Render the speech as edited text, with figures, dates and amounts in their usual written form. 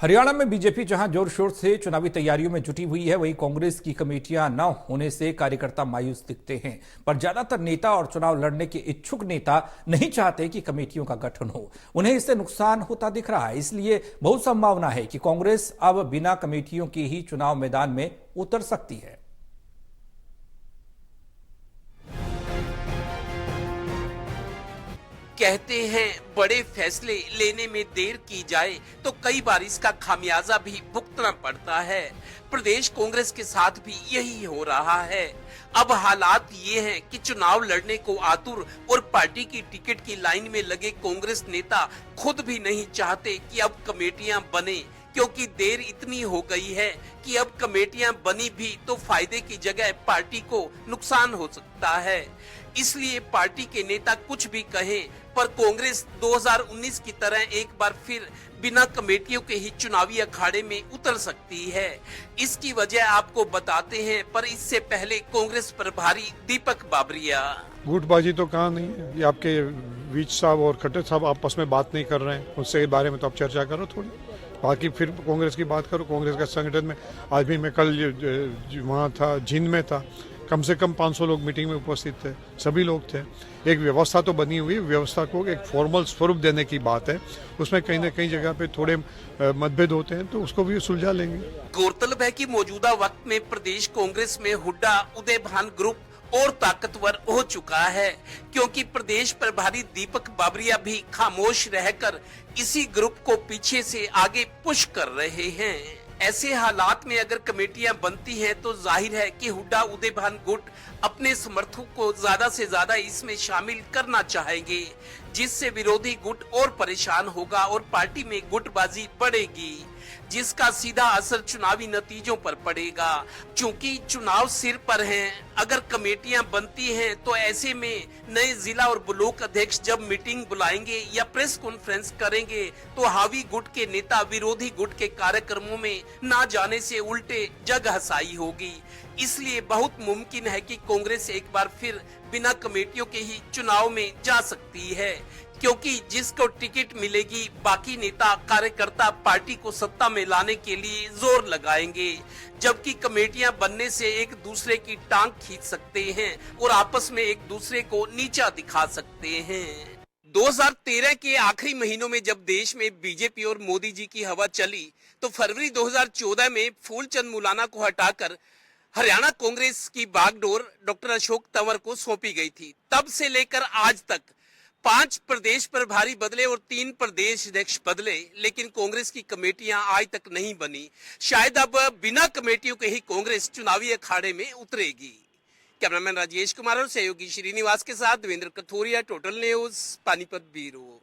हरियाणा में बीजेपी जहां जोर शोर से चुनावी तैयारियों में जुटी हुई है, वहीं कांग्रेस की कमेटियां न होने से कार्यकर्ता मायूस दिखते हैं। पर ज्यादातर नेता और चुनाव लड़ने के इच्छुक नेता नहीं चाहते कि कमेटियों का गठन हो। उन्हें इससे नुकसान होता दिख रहा है। इसलिए बहुत संभावना है कि कांग्रेस अब बिना कमेटियों के ही चुनाव मैदान में उतर सकती है। कहते हैं बड़े फैसले लेने में देर की जाए तो कई बार इसका खामियाजा भी भुगतना पड़ता है। प्रदेश कांग्रेस के साथ भी यही हो रहा है। अब हालात ये हैं कि चुनाव लड़ने को आतुर और पार्टी की टिकट की लाइन में लगे कांग्रेस नेता खुद भी नहीं चाहते कि अब कमेटियां बने, क्योंकि देर इतनी हो गई है कि अब कमेटियां बनी भी तो फायदे की जगह पार्टी को नुकसान हो सकता है। इसलिए पार्टी के नेता कुछ भी कहें, पर कांग्रेस 2019 की तरह एक बार फिर बिना कमेटियों के ही चुनावी अखाड़े में उतर सकती है। इसकी वजह आपको बताते हैं, पर इससे पहले कांग्रेस प्रभारी दीपक बाबरिया। गुटबाजी तो कहाँ नहीं है। ये आपके वीच साहब और खट्टर साहब आपस में बात नहीं कर रहे हैं, उससे बारे में तो आप चर्चा करो थोड़ी। बाकी फिर कांग्रेस की बात करो। कांग्रेस का संगठन में आज भी मैं कल वहाँ था, जींद में था, कम से कम 500 लोग मीटिंग में उपस्थित थे, सभी लोग थे। एक व्यवस्था तो बनी हुई, व्यवस्था को एक फॉर्मल स्वरूप देने की बात है। उसमें कहीं ना कहीं जगह पे थोड़े मतभेद होते हैं तो उसको भी सुलझा लेंगे। गौरतलब है कि मौजूदा वक्त में प्रदेश कांग्रेस में हुड्डा उदयभान ग्रुप और ताकतवर हो चुका है, क्योंकि प्रदेश प्रभारी दीपक बाबरिया भी खामोश रहकर इसी ग्रुप को पीछे से आगे पुश कर रहे हैं। ऐसे हालात में अगर कमेटियां बनती हैं तो जाहिर है कि हुड्डा उदयभान गुट अपने समर्थकों को ज्यादा से ज्यादा इसमें शामिल करना चाहेंगे, जिससे विरोधी गुट और परेशान होगा और पार्टी में गुटबाजी बढ़ेगी, जिसका सीधा असर चुनावी नतीजों पर पड़ेगा। चूंकि चुनाव सिर पर हैं, अगर कमेटियां बनती हैं तो ऐसे में नए जिला और ब्लॉक अध्यक्ष जब मीटिंग बुलाएंगे या प्रेस कॉन्फ्रेंस करेंगे तो हावी गुट के नेता विरोधी गुट के कार्यक्रमों में ना जाने से उल्टे जग हसाई होगी। इसलिए बहुत मुमकिन है कि कांग्रेस एक बार फिर बिना कमेटियों के ही चुनाव में जा सकती है, क्योंकि जिसको टिकट मिलेगी बाकी नेता कार्यकर्ता पार्टी को सत्ता में लाने के लिए जोर लगाएंगे, जबकि कमेटियां बनने से एक दूसरे की टांग खींच सकते हैं और आपस में एक दूसरे को नीचा दिखा सकते हैं। 2013 के आखिरी महीनों में जब देश में बीजेपी और मोदी जी की हवा चली, तो फरवरी 2014 में फूलचंद मुलाना को हटाकर हरियाणा कांग्रेस की बागडोर डॉक्टर अशोक तंवर को सौंपी गई थी। तब से लेकर आज तक 5 प्रदेश प्रभारी बदले और 3 प्रदेश अध्यक्ष बदले, लेकिन कांग्रेस की कमेटियां आज तक नहीं बनी। शायद अब बिना कमेटियों के ही कांग्रेस चुनावी अखाड़े में उतरेगी। कैमरामैन राजेश कुमार और सहयोगी श्रीनिवास के साथ Devendra Kathuria, total news, Panipat bureau.